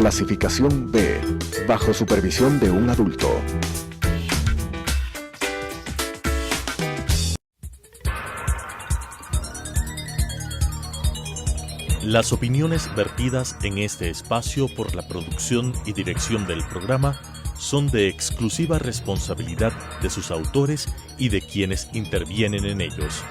Clasificación B, bajo supervisión de un adulto. Las opiniones vertidas en este espacio por la producción y dirección del programa son de exclusiva responsabilidad de sus autores y de quienes intervienen en ellos.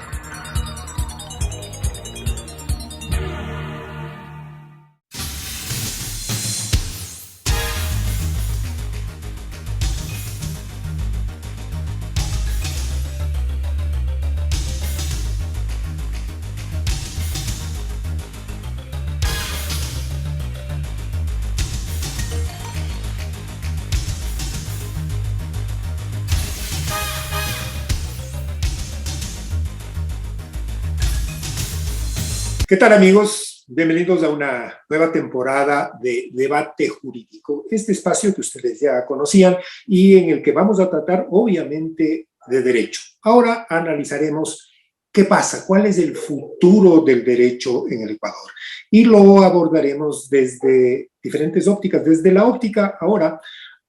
¿Qué tal, amigos? Bienvenidos a una nueva temporada de Debate Jurídico, este espacio que ustedes ya conocían y en el que vamos a tratar obviamente de derecho. Ahora analizaremos qué pasa, cuál es el futuro del derecho en el Ecuador y lo abordaremos desde diferentes ópticas, desde la óptica ahora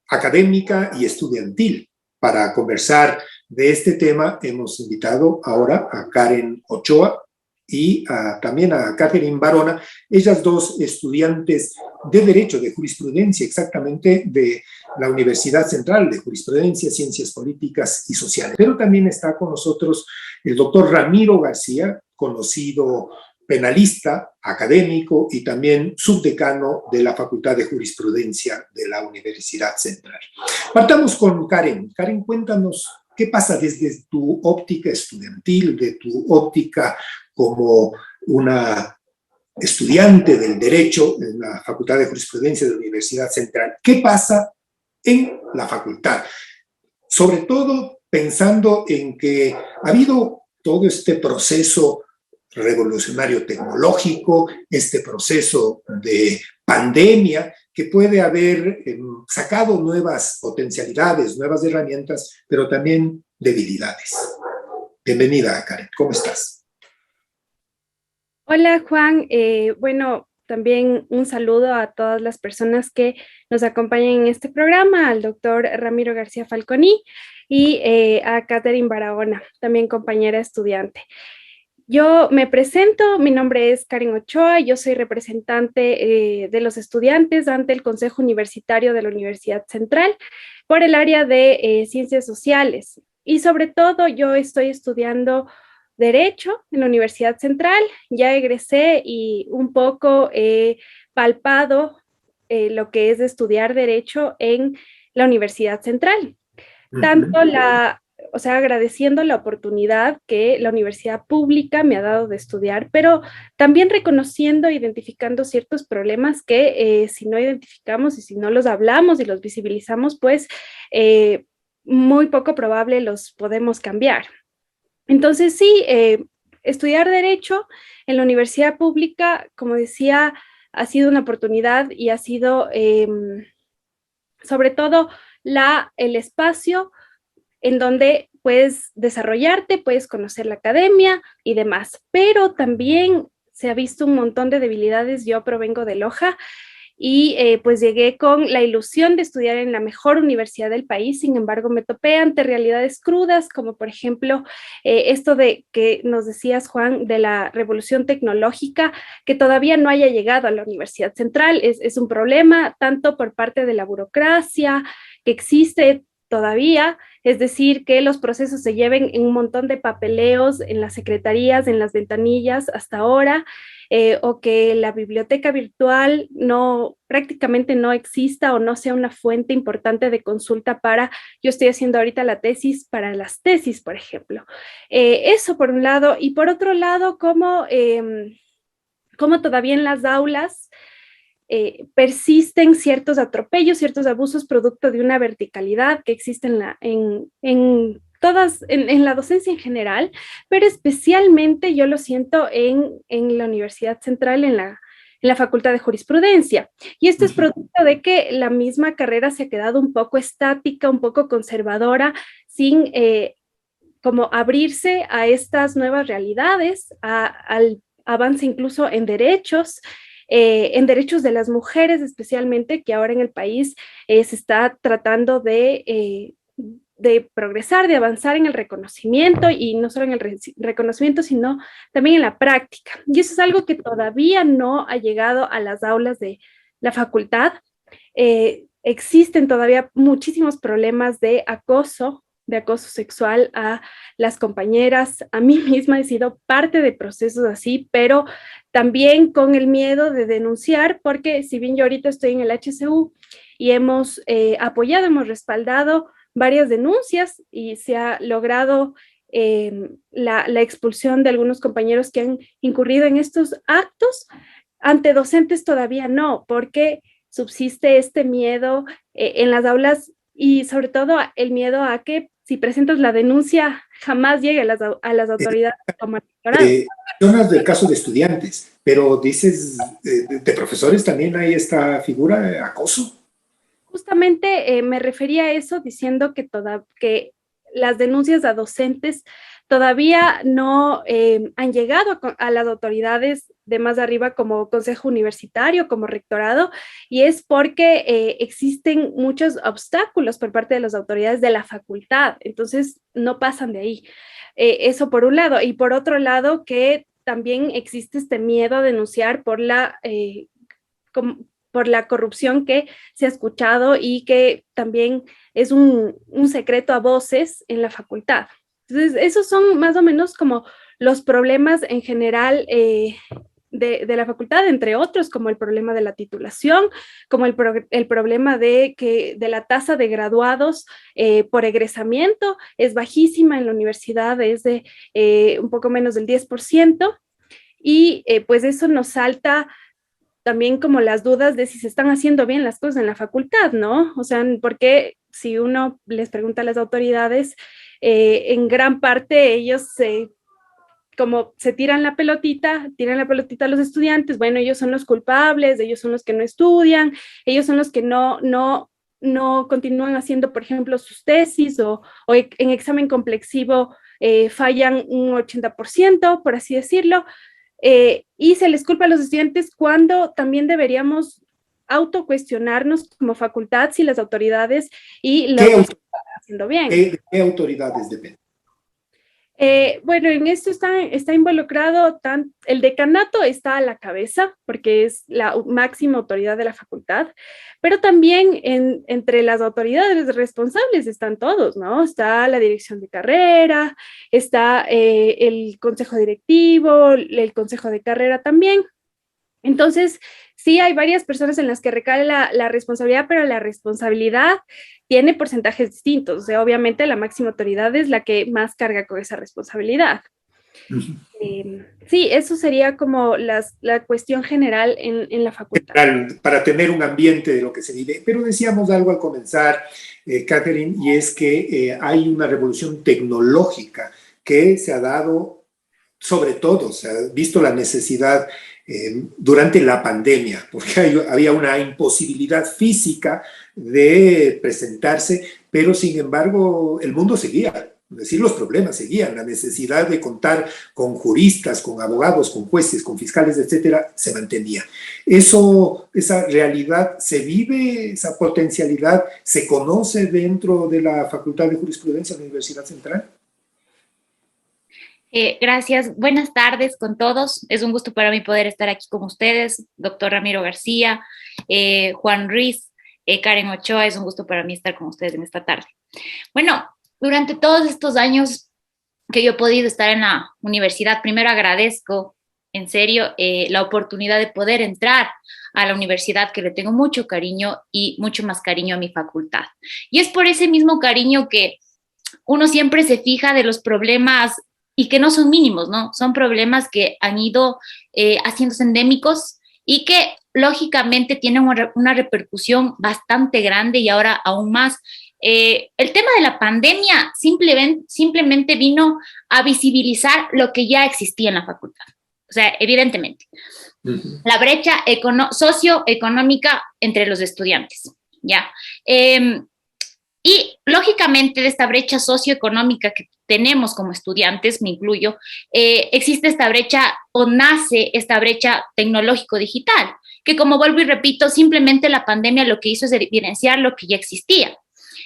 académica y estudiantil. Para conversar de este tema hemos invitado ahora a Karen Ochoa y también a Catherine Barona, ellas dos estudiantes de Derecho, de Jurisprudencia, exactamente de la Universidad Central de Jurisprudencia, Ciencias Políticas y Sociales. Pero también está con nosotros el doctor Ramiro García, conocido penalista, académico y también subdecano de la Facultad de Jurisprudencia de la Universidad Central. Partamos con Karen. Karen, cuéntanos qué pasa desde tu óptica estudiantil, de tu óptica como una estudiante del Derecho en la Facultad de Jurisprudencia de la Universidad Central. ¿Qué pasa en la facultad? Sobre todo pensando en que ha habido todo este proceso revolucionario tecnológico, este proceso de pandemia que puede haber sacado nuevas potencialidades, nuevas herramientas, pero también debilidades. Bienvenida, Karen. ¿Cómo estás? Hola, Juan. Bueno, también un saludo a todas las personas que nos acompañan en este programa, al doctor Ramiro García Falconi y a Catherine Barahona, también compañera estudiante. Yo me presento, mi nombre es Karen Ochoa, yo soy representante de los estudiantes ante el Consejo Universitario de la Universidad Central por el área de Ciencias Sociales y sobre todo yo estoy estudiando Derecho en la Universidad Central, ya egresé y un poco he palpado lo que es estudiar Derecho en la Universidad Central. Tanto agradeciendo la oportunidad que la universidad pública me ha dado de estudiar, pero también reconociendo e identificando ciertos problemas que si no identificamos y si no los hablamos y los visibilizamos, pues muy poco probable los podemos cambiar. Entonces sí, estudiar Derecho en la universidad pública, como decía, ha sido una oportunidad y ha sido sobre todo el espacio en donde puedes desarrollarte, puedes conocer la academia y demás, pero también se ha visto un montón de debilidades. Yo provengo de Loja y pues llegué con la ilusión de estudiar en la mejor universidad del país. Sin embargo, me topé ante realidades crudas, como por ejemplo esto de que nos decías, Juan, de la revolución tecnológica, que todavía no haya llegado a la Universidad Central. Es un problema tanto por parte de la burocracia que existe todavía, es decir, que los procesos se lleven en un montón de papeleos en las secretarías, en las ventanillas hasta ahora, o que la biblioteca virtual prácticamente no exista o no sea una fuente importante de consulta yo estoy haciendo ahorita la tesis para las tesis, por ejemplo. Eso por un lado, y por otro lado, cómo todavía en las aulas persisten ciertos atropellos, ciertos abusos producto de una verticalidad que existe en la docencia en general, pero especialmente yo lo siento en la Universidad Central, en la Facultad de Jurisprudencia. Y esto es producto de que la misma carrera se ha quedado un poco estática, un poco conservadora, sin como abrirse a estas nuevas realidades, al avance incluso en derechos, en derechos de las mujeres especialmente, que ahora en el país se está tratando de progresar, de avanzar en el reconocimiento, y no solo en el reconocimiento, sino también en la práctica. Y eso es algo que todavía no ha llegado a las aulas de la facultad. Existen todavía muchísimos problemas de acoso sexual a las compañeras. A mí misma he sido parte de procesos así, pero también con el miedo de denunciar, porque si bien yo ahorita estoy en el HCU y hemos apoyado, hemos respaldado varias denuncias y se ha logrado la expulsión de algunos compañeros que han incurrido en estos actos, ante docentes todavía no, porque subsiste este miedo en las aulas, y sobre todo el miedo a que si presentas la denuncia jamás llegue a las autoridades como al rectorado. Mencionas del caso de estudiantes, pero dices de profesores también hay esta figura de acoso. Justamente me refería a eso diciendo que las denuncias a docentes todavía no han llegado a las autoridades de más arriba, como consejo universitario, como rectorado, y es porque existen muchos obstáculos por parte de las autoridades de la facultad, entonces no pasan de ahí. Eso por un lado, y por otro lado que también existe este miedo a denunciar por la corrupción que se ha escuchado y que también es un secreto a voces en la facultad. Entonces, esos son más o menos como los problemas en general de la facultad, entre otros, como el problema de la titulación, como el problema de la tasa de graduados por egresamiento es bajísima en la universidad, es de un poco menos del 10%, y pues eso nos salta también como las dudas de si se están haciendo bien las cosas en la facultad, ¿no? O sea, porque si uno les pregunta a las autoridades, en gran parte ellos como se tiran la pelotita a los estudiantes. Bueno, ellos son los culpables, ellos son los que no estudian, ellos son los que no continúan haciendo, por ejemplo, sus tesis, o en examen complexivo fallan un 80%, por así decirlo. Y se les culpa a los estudiantes, cuando también deberíamos autocuestionarnos como facultad si las autoridades y lo están haciendo bien. ¿Qué autoridades dependen? Bueno, en esto está involucrado el decanato, está a la cabeza porque es la máxima autoridad de la facultad, pero también entre las autoridades responsables están todos, ¿no? Está la dirección de carrera, está el consejo directivo, el consejo de carrera también. Entonces, sí hay varias personas en las que recae la responsabilidad, pero la responsabilidad tiene porcentajes distintos. O sea, obviamente la máxima autoridad es la que más carga con esa responsabilidad. Sí, eso sería como la cuestión general en la facultad. Para tener un ambiente de lo que se vive. Pero decíamos algo al comenzar, Catherine, y es que hay una revolución tecnológica que se ha dado, sobre todo, se ha visto la necesidad durante la pandemia, porque había una imposibilidad física de presentarse, pero sin embargo el mundo seguía, es decir, los problemas seguían, la necesidad de contar con juristas, con abogados, con jueces, con fiscales, etcétera, se mantenía. Esa realidad se vive, esa potencialidad se conoce dentro de la Facultad de Jurisprudencia de la Universidad Central. Gracias. Buenas tardes con todos. Es un gusto para mí poder estar aquí con ustedes, doctor Ramiro García, Juan Ruiz, Karen Ochoa. Es un gusto para mí estar con ustedes en esta tarde. Bueno, durante todos estos años que yo he podido estar en la universidad, primero agradezco en serio la oportunidad de poder entrar a la universidad, que le tengo mucho cariño y mucho más cariño a mi facultad. Y es por ese mismo cariño que uno siempre se fija de los problemas y que no son mínimos, ¿no? Son problemas que han ido haciéndose endémicos y que lógicamente tienen una repercusión bastante grande, y ahora aún más. El tema de la pandemia simplemente vino a visibilizar lo que ya existía en la facultad. O sea, evidentemente, la brecha socioeconómica entre los estudiantes, ¿ya? Y lógicamente de esta brecha socioeconómica que tenemos como estudiantes, me incluyo, existe esta brecha o nace esta brecha tecnológico-digital. que, como vuelvo y repito, simplemente la pandemia lo que hizo es evidenciar lo que ya existía.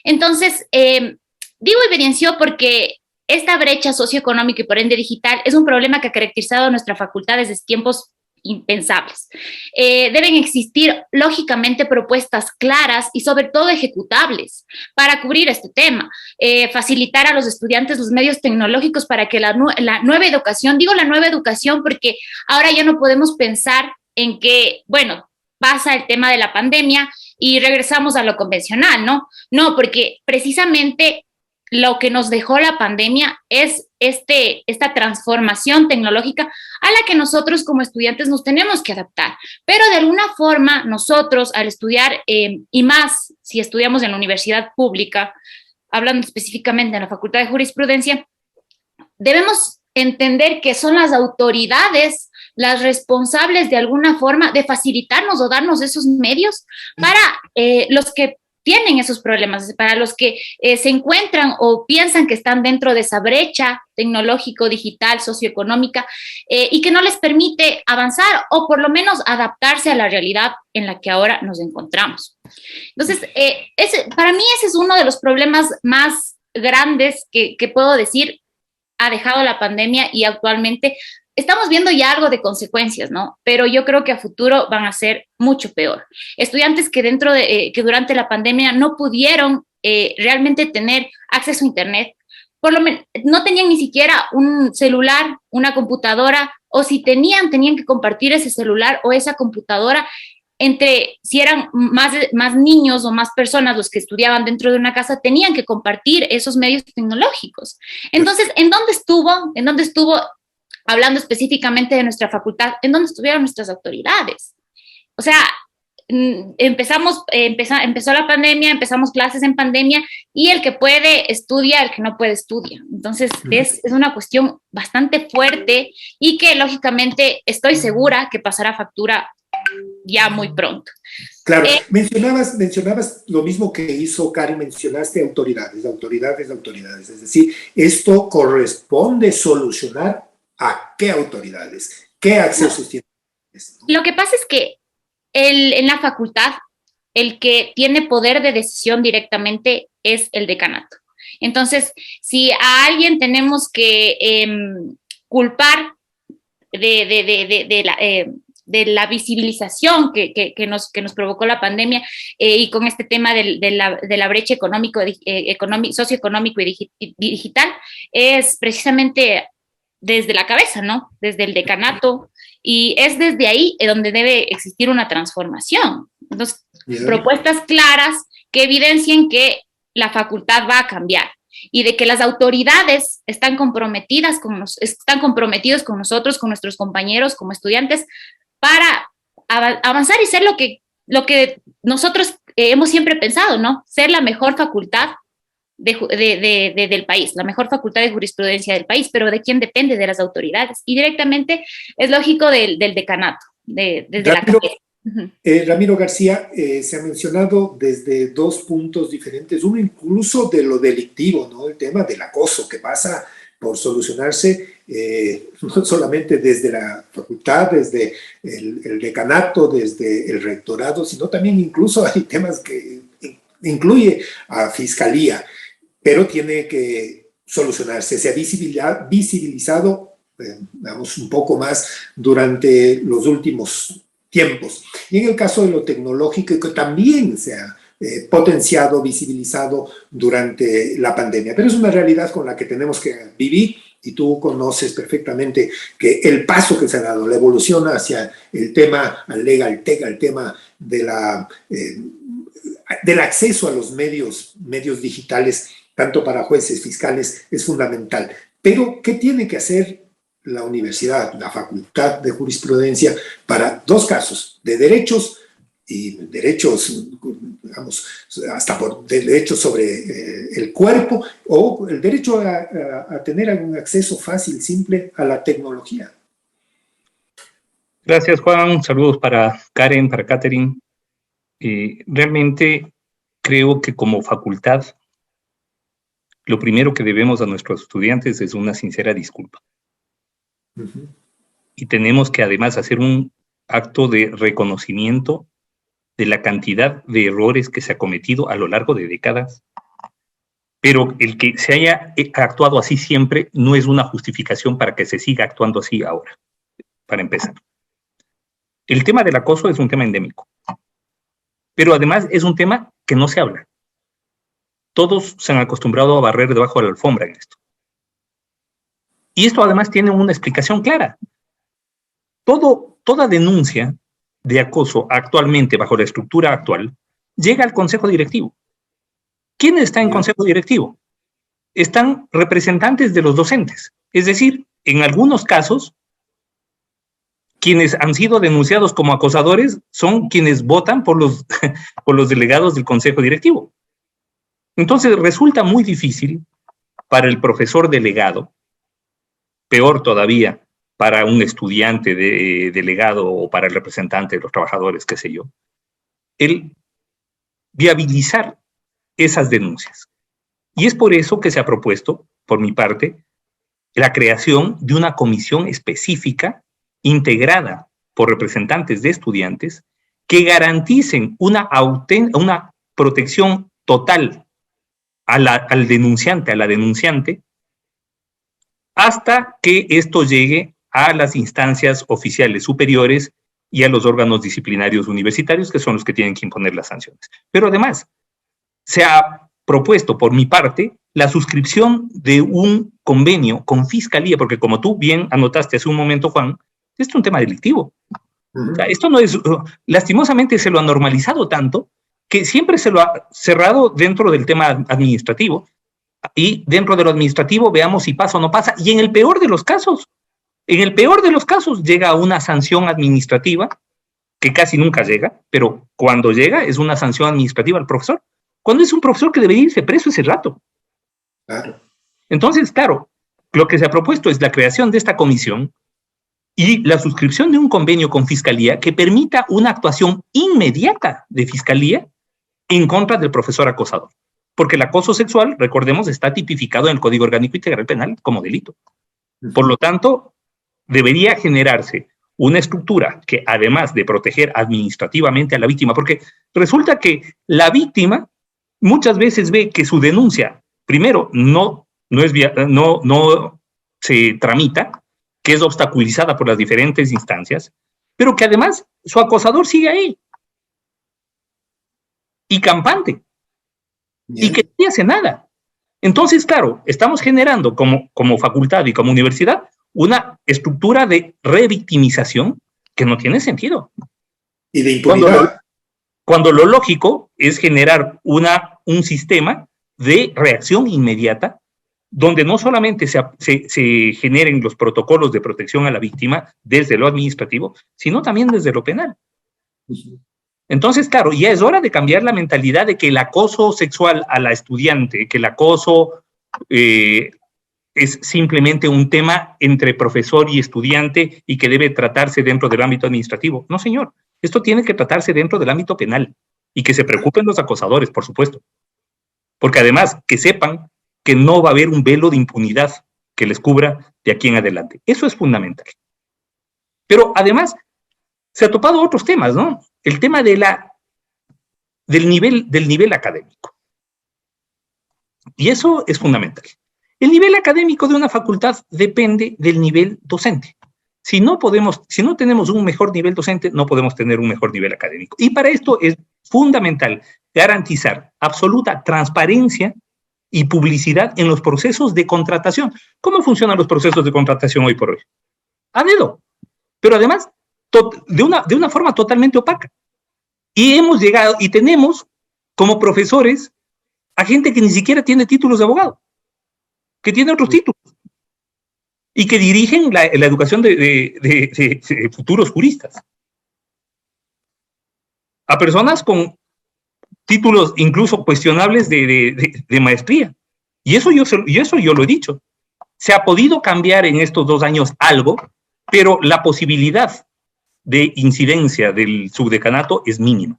Entonces, digo evidenció porque esta brecha socioeconómica y por ende digital es un problema que ha caracterizado nuestra facultad desde tiempos impensables. Deben existir, lógicamente, propuestas claras y sobre todo ejecutables para cubrir este tema, facilitar a los estudiantes los medios tecnológicos para que la nueva educación, digo la nueva educación porque ahora ya no podemos pensar en que, bueno, pasa el tema de la pandemia y regresamos a lo convencional, ¿no? No, porque precisamente lo que nos dejó la pandemia es esta transformación tecnológica a la que nosotros como estudiantes nos tenemos que adaptar. Pero de alguna forma nosotros al estudiar, y más si estudiamos en la universidad pública, hablando específicamente en la Facultad de Jurisprudencia, debemos entender que son las autoridades las responsables de alguna forma de facilitarnos o darnos esos medios para los que tienen esos problemas, para los que se encuentran o piensan que están dentro de esa brecha tecnológico, digital, socioeconómica, y que no les permite avanzar o por lo menos adaptarse a la realidad en la que ahora nos encontramos. Entonces, para mí ese es uno de los problemas más grandes que puedo decir ha dejado la pandemia y actualmente estamos viendo ya algo de consecuencias, ¿no? Pero yo creo que a futuro van a ser mucho peor. Estudiantes que que durante la pandemia no pudieron realmente tener acceso a Internet, por lo menos no tenían ni siquiera un celular, una computadora, o si tenían que compartir ese celular o esa computadora entre, si eran más niños o más personas los que estudiaban dentro de una casa, tenían que compartir esos medios tecnológicos. Entonces, ¿en dónde estuvo, hablando específicamente de nuestra facultad, en dónde estuvieron nuestras autoridades? O sea, empezó la pandemia, empezamos clases en pandemia y el que puede estudia, el que no puede estudia. Entonces, es una cuestión bastante fuerte y que lógicamente estoy segura que pasará factura ya muy pronto. Claro, mencionabas lo mismo que hizo Karen, mencionaste autoridades. Es decir, esto corresponde solucionar a qué autoridades, qué accesos tienen. Lo que pasa es que en la facultad, el que tiene poder de decisión directamente es el decanato. Entonces, si a alguien tenemos que culpar de la visibilización que nos provocó la pandemia y con este tema de la brecha socioeconómico y digital, es precisamente desde la cabeza, ¿no? Desde el decanato, y es desde ahí donde debe existir una transformación. Entonces, propuestas claras que evidencien que la facultad va a cambiar y de que las autoridades están comprometidos con nosotros, con nuestros compañeros, como estudiantes, para avanzar y ser lo que nosotros hemos siempre pensado, ¿no? Ser la mejor facultad del país, la mejor facultad de jurisprudencia del país, pero ¿de quién depende? De las autoridades. Y directamente es lógico del decanato, desde la cabeza. Ramiro García, se ha mencionado desde dos puntos diferentes, uno incluso de lo delictivo, ¿no? El tema del acoso que pasa por solucionarse no solamente desde la facultad, desde el decanato, desde el rectorado, sino también incluso hay temas que incluye a fiscalía, pero tiene que solucionarse. Se ha visibilizado, digamos, un poco más durante los últimos tiempos. Y en el caso de lo tecnológico, que también se ha potenciado, visibilizado durante la pandemia. Pero es una realidad con la que tenemos que vivir y tú conoces perfectamente que el paso que se ha dado, la evolución hacia el tema al legal tech, al tema de del acceso a los medios digitales, tanto para jueces, fiscales, es fundamental. Pero, ¿qué tiene que hacer la universidad, la Facultad de Jurisprudencia, para dos casos, de derechos y derechos, digamos, hasta por derechos sobre el cuerpo o el derecho a tener algún acceso fácil, simple a la tecnología? Gracias, Juan. Saludos para Karen, para Catherine. Realmente creo que como facultad, lo primero que debemos a nuestros estudiantes es una sincera disculpa. Y tenemos que además hacer un acto de reconocimiento de la cantidad de errores que se ha cometido a lo largo de décadas. Pero el que se haya actuado así siempre no es una justificación para que se siga actuando así ahora, para empezar. El tema del acoso es un tema endémico, pero además es un tema que no se habla. Todos se han acostumbrado a barrer debajo de la alfombra en esto. Y esto además tiene una explicación clara. Toda denuncia de acoso actualmente, bajo la estructura actual, llega al Consejo Directivo. ¿Quién está en Consejo Directivo? Están representantes de los docentes. Es decir, en algunos casos, quienes han sido denunciados como acosadores son quienes votan por los delegados del Consejo Directivo. Entonces resulta muy difícil para el profesor delegado, peor todavía para un estudiante delegado o para el representante de los trabajadores, qué sé yo, el viabilizar esas denuncias. Y es por eso que se ha propuesto, por mi parte, la creación de una comisión específica integrada por representantes de estudiantes que garanticen una protección total al denunciante, a la denunciante, hasta que esto llegue a las instancias oficiales superiores y a los órganos disciplinarios universitarios, que son los que tienen que imponer las sanciones. Pero además, se ha propuesto por mi parte la suscripción de un convenio con Fiscalía, porque como tú bien anotaste hace un momento, Juan, esto es un tema delictivo. O sea, esto no es, lastimosamente se lo ha normalizado tanto que siempre se lo ha cerrado dentro del tema administrativo, y dentro de lo administrativo veamos si pasa o no pasa, y en el peor de los casos llega a una sanción administrativa, que casi nunca llega, pero cuando llega es una sanción administrativa al profesor, cuando es un profesor que debería irse preso ese rato. Claro. Entonces, claro, lo que se ha propuesto es la creación de esta comisión y la suscripción de un convenio con Fiscalía que permita una actuación inmediata de Fiscalía en contra del profesor acosador. Porque el acoso sexual, recordemos, está tipificado en el Código Orgánico Integral Penal como delito. Por lo tanto, debería generarse una estructura que, además de proteger administrativamente a la víctima, porque resulta que la víctima muchas veces ve que su denuncia, primero, no se tramita, que es obstaculizada por las diferentes instancias, pero que además su acosador sigue ahí. Y campante. Bien. Y que no hace nada. Entonces, claro, estamos generando como facultad y como universidad una estructura de revictimización que no tiene sentido. Y de impunidad. Cuando lo lógico es generar un sistema de reacción inmediata donde no solamente se generen los protocolos de protección a la víctima desde lo administrativo, sino también desde lo penal. Entonces, claro, ya es hora de cambiar la mentalidad de que el acoso sexual a la estudiante, que el acoso es simplemente un tema entre profesor y estudiante y que debe tratarse dentro del ámbito administrativo. No, señor, esto tiene que tratarse dentro del ámbito penal y que se preocupen los acosadores, por supuesto. Porque además, que sepan que no va a haber un velo de impunidad que les cubra de aquí en adelante. Eso es fundamental. Pero además, se ha topado otros temas, ¿no? El tema del nivel académico. Y eso es fundamental. El nivel académico de una facultad depende del nivel docente. Si no tenemos un mejor nivel docente, no podemos tener un mejor nivel académico. Y para esto es fundamental garantizar absoluta transparencia y publicidad en los procesos de contratación. ¿Cómo funcionan los procesos de contratación hoy por hoy? A dedo. Pero además, de una forma totalmente opaca. Y hemos llegado y tenemos como profesores a gente que ni siquiera tiene títulos de abogado, que tiene otros títulos y que dirigen la educación de futuros juristas. A personas con títulos incluso cuestionables de maestría. Y eso yo lo he dicho. Se ha podido cambiar en estos 2 años algo, pero la posibilidad de incidencia del subdecanato es mínima.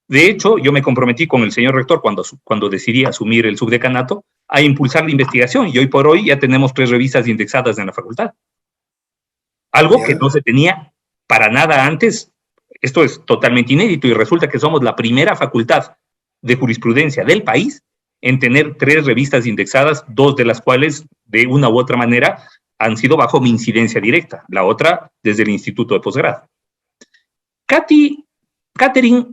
De hecho, yo me comprometí con el señor rector cuando decidí asumir el subdecanato a impulsar la investigación y hoy por hoy ya tenemos 3 revistas indexadas en la facultad. Algo que no se tenía para nada antes, esto es totalmente inédito y resulta que somos la primera facultad de jurisprudencia del país en tener 3 revistas indexadas, 2 de las cuales de una u otra manera han sido bajo mi incidencia directa, la otra desde el Instituto de Posgrado. Catherine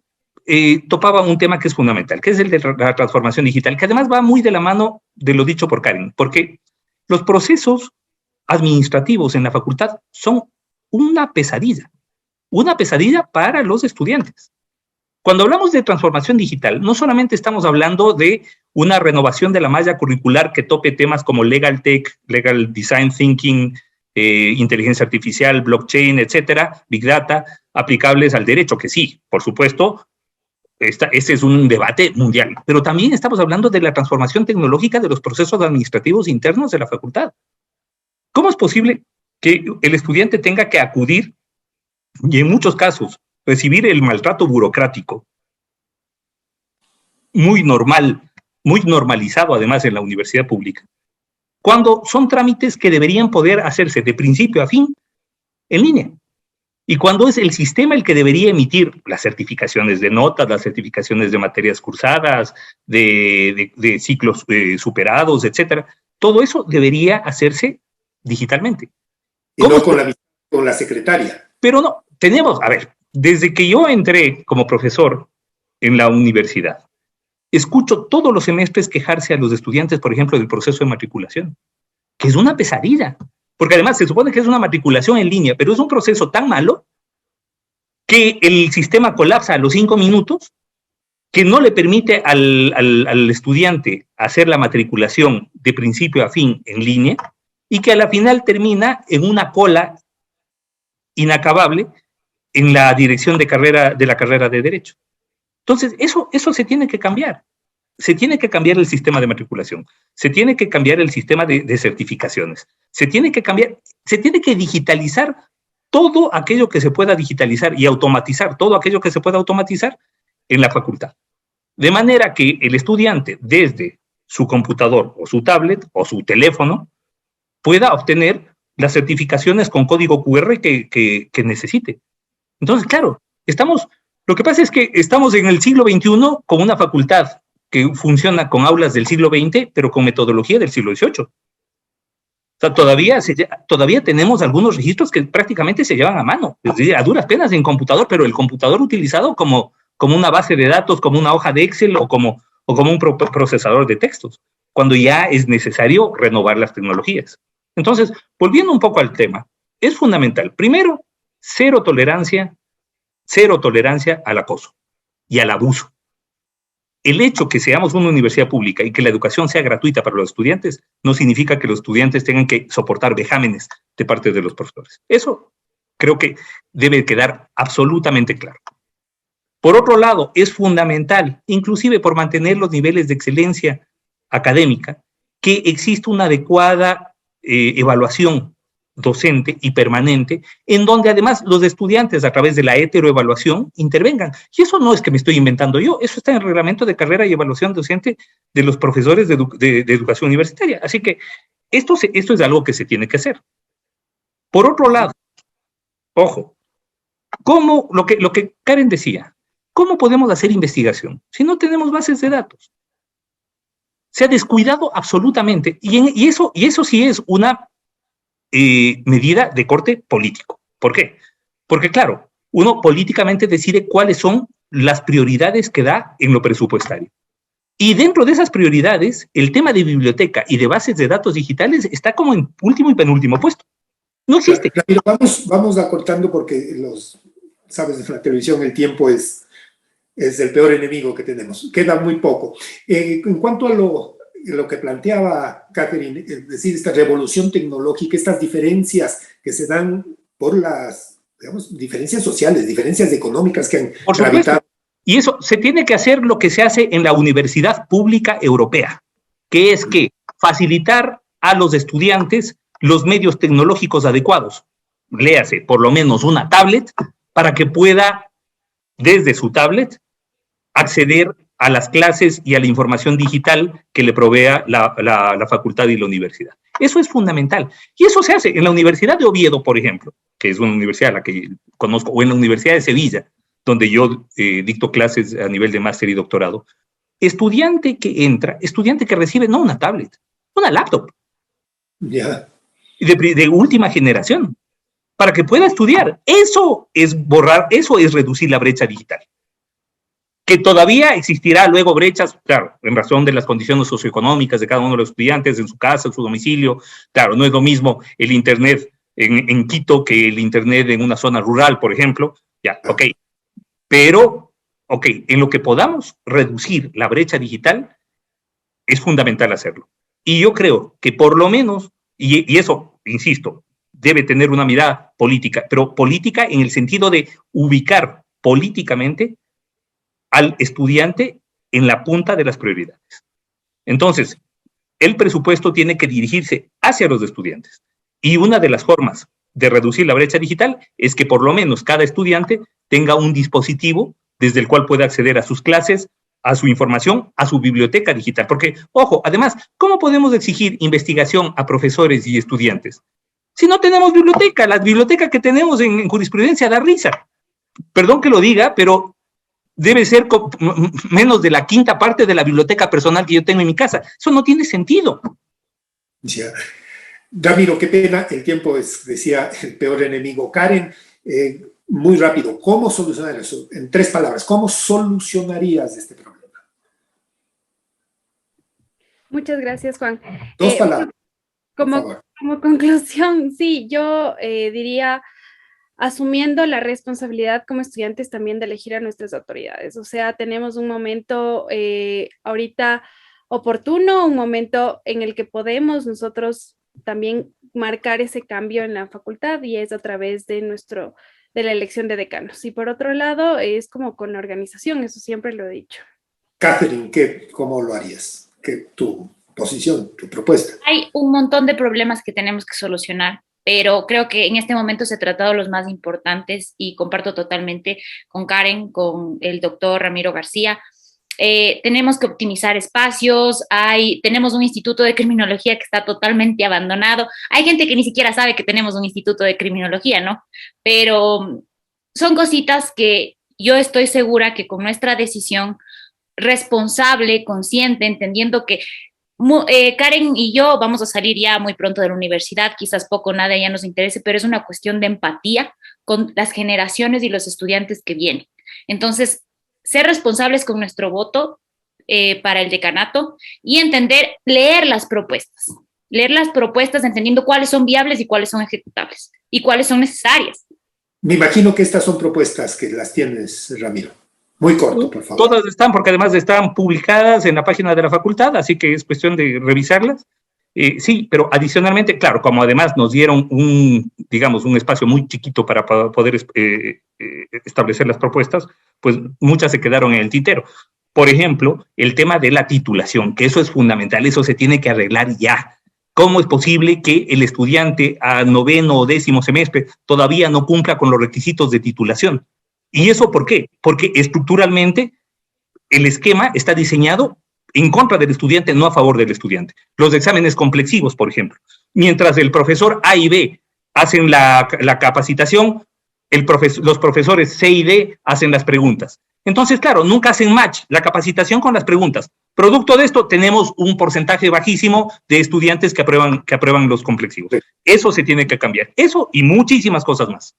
topaba un tema que es fundamental, que es el de la transformación digital, que además va muy de la mano de lo dicho por Karen, porque los procesos administrativos en la facultad son una pesadilla para los estudiantes. Cuando hablamos de transformación digital, no solamente estamos hablando de una renovación de la malla curricular que tope temas como Legal Tech, Legal Design Thinking, inteligencia artificial, blockchain, etcétera, Big Data, aplicables al derecho, que sí, por supuesto, ese es un debate mundial, pero también estamos hablando de la transformación tecnológica de los procesos administrativos internos de la facultad. ¿Cómo es posible que el estudiante tenga que acudir y en muchos casos recibir el maltrato burocrático muy normal, muy normalizado además en la universidad pública, cuando son trámites que deberían poder hacerse de principio a fin en línea? Y cuando es el sistema el que debería emitir las certificaciones de notas, las certificaciones de materias cursadas, de ciclos superados, etcétera, todo eso debería hacerse digitalmente. Y no con la secretaria. Pero no, tenemos, a ver, desde que yo entré como profesor en la universidad, escucho todos los semestres quejarse a los estudiantes, por ejemplo, del proceso de matriculación, que es una pesadilla. Porque además se supone que es una matriculación en línea, pero es un proceso tan malo que el sistema colapsa a los 5 minutos, que no le permite al estudiante hacer la matriculación de principio a fin en línea, y que a la final termina en una cola inacabable en la dirección de la carrera de Derecho. Entonces, eso se tiene que cambiar. Se tiene que cambiar el sistema de matriculación, se tiene que cambiar el sistema de certificaciones, se tiene que digitalizar todo aquello que se pueda digitalizar y automatizar todo aquello que se pueda automatizar en la facultad. De manera que el estudiante, desde su computador o su tablet o su teléfono, pueda obtener las certificaciones con código QR que necesite. Entonces, claro, lo que pasa es que estamos en el siglo XXI con una facultad que funciona con aulas del siglo XX, pero con metodología del siglo XVIII. O sea, todavía tenemos algunos registros que prácticamente se llevan a mano, es decir, a duras penas en computador, pero el computador utilizado como una base de datos, como una hoja de Excel o como un procesador de textos, cuando ya es necesario renovar las tecnologías. Entonces, volviendo un poco al tema, es fundamental, primero, cero tolerancia al acoso y al abuso. El hecho que seamos una universidad pública y que la educación sea gratuita para los estudiantes no significa que los estudiantes tengan que soportar vejámenes de parte de los profesores. Eso creo que debe quedar absolutamente claro. Por otro lado, es fundamental, inclusive por mantener los niveles de excelencia académica, que exista una adecuada evaluación docente y permanente, en donde además los estudiantes a través de la heteroevaluación intervengan. Y eso no es que me estoy inventando yo, eso está en el reglamento de carrera y evaluación docente de los profesores de educación universitaria. Así que esto es algo que se tiene que hacer. Por otro lado, ojo, lo que Karen decía, ¿cómo podemos hacer investigación si no tenemos bases de datos? Se ha descuidado absolutamente, y eso sí es una medida de corte político. ¿Por qué? Porque, claro, uno políticamente decide cuáles son las prioridades que da en lo presupuestario. Y dentro de esas prioridades, el tema de biblioteca y de bases de datos digitales está como en último y penúltimo puesto. No existe. Ramiro, vamos acortando porque sabes, en la televisión el tiempo es el peor enemigo que tenemos. Queda muy poco. En cuanto a lo que planteaba Catherine, es decir, esta revolución tecnológica, estas diferencias que se dan por las, digamos, diferencias sociales, diferencias económicas que han gravitado. Y eso se tiene que hacer lo que se hace en la Universidad Pública Europea, que es que facilitar a los estudiantes los medios tecnológicos adecuados. Léase por lo menos una tablet para que pueda, desde su tablet, acceder a las clases y a la información digital que le provea la facultad y la universidad. Eso es fundamental. Y eso se hace en la Universidad de Oviedo, por ejemplo. que es una universidad a la que conozco, o en la Universidad de Sevilla, donde yo dicto clases a nivel de máster y doctorado, estudiante que recibe no una tablet, una laptop. Ya. De última generación, para que pueda estudiar. Eso es reducir la brecha digital. Que todavía existirá luego brechas, claro, en razón de las condiciones socioeconómicas de cada uno de los estudiantes, en su casa, en su domicilio. Claro, no es lo mismo el internet en Quito que el internet en una zona rural, por ejemplo. Ya, ok. Pero, ok, en lo que podamos reducir la brecha digital, es fundamental hacerlo. Y yo creo que por lo menos, y eso, insisto, debe tener una mirada política, pero política en el sentido de ubicar políticamente al estudiante en la punta de las prioridades. Entonces, el presupuesto tiene que dirigirse hacia los estudiantes. Y una de las formas de reducir la brecha digital es que por lo menos cada estudiante tenga un dispositivo desde el cual pueda acceder a sus clases, a su información, a su biblioteca digital. Porque, ojo, además, ¿cómo podemos exigir investigación a profesores y estudiantes si no tenemos biblioteca? La biblioteca que tenemos en jurisprudencia da risa. Perdón que lo diga, pero debe ser menos de la quinta parte de la biblioteca personal que yo tengo en mi casa. Eso no tiene sentido. Ya. Ramiro, qué pena, el tiempo es, decía, el peor enemigo. Karen, muy rápido, ¿cómo solucionar eso? En 3 palabras, ¿cómo solucionarías este problema? Muchas gracias, Juan. 2 palabras. Como conclusión, sí, yo diría, asumiendo la responsabilidad como estudiantes también de elegir a nuestras autoridades. O sea, tenemos un momento ahorita oportuno, un momento en el que podemos nosotros también marcar ese cambio en la facultad, y es a través de la elección de decanos. Y por otro lado, es como con la organización, eso siempre lo he dicho. Catherine, ¿cómo lo harías? ¿Qué tu posición, tu propuesta? Hay un montón de problemas que tenemos que solucionar, pero creo que en este momento se ha tratado los más importantes y comparto totalmente con Karen, con el doctor Ramiro García. Tenemos que optimizar espacios, tenemos un instituto de criminología que está totalmente abandonado. Hay gente que ni siquiera sabe que tenemos un instituto de criminología, ¿no? Pero son cositas que yo estoy segura que con nuestra decisión responsable, consciente, entendiendo que Karen y yo vamos a salir ya muy pronto de la universidad, quizás poco o nada ya nos interese, pero es una cuestión de empatía con las generaciones y los estudiantes que vienen. Entonces, ser responsables con nuestro voto para el decanato y leer las propuestas entendiendo cuáles son viables y cuáles son ejecutables y cuáles son necesarias. Me imagino que estas son propuestas que las tienes, Ramiro. Muy corto, por favor. Todas están, porque además están publicadas en la página de la facultad, así que es cuestión de revisarlas. Sí, pero adicionalmente, claro, como además nos dieron un espacio muy chiquito para poder establecer las propuestas, pues muchas se quedaron en el tintero. Por ejemplo, el tema de la titulación, que eso es fundamental, eso se tiene que arreglar ya. ¿Cómo es posible que el estudiante a 9º o 10º semestre todavía no cumpla con los requisitos de titulación? ¿Y eso por qué? Porque estructuralmente el esquema está diseñado en contra del estudiante, no a favor del estudiante. Los exámenes complexivos, por ejemplo. Mientras el profesor A y B hacen la capacitación, los profesores C y D hacen las preguntas. Entonces, claro, nunca hacen match la capacitación con las preguntas. Producto de esto, tenemos un porcentaje bajísimo de estudiantes que aprueban los complexivos. Eso se tiene que cambiar. Eso y muchísimas cosas más.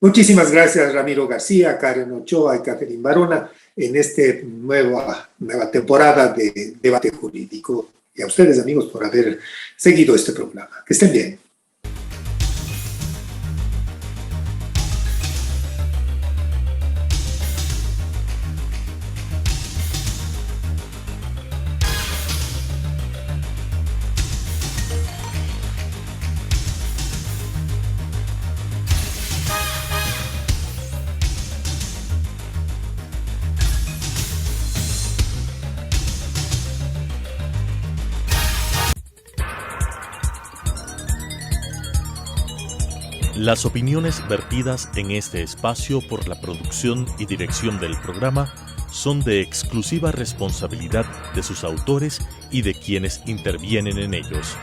Muchísimas gracias, Ramiro García, Karen Ochoa y Catherine Barona, en esta nueva temporada de Debate Jurídico. Y a ustedes, amigos, por haber seguido este programa. Que estén bien. Las opiniones vertidas en este espacio por la producción y dirección del programa son de exclusiva responsabilidad de sus autores y de quienes intervienen en ellos.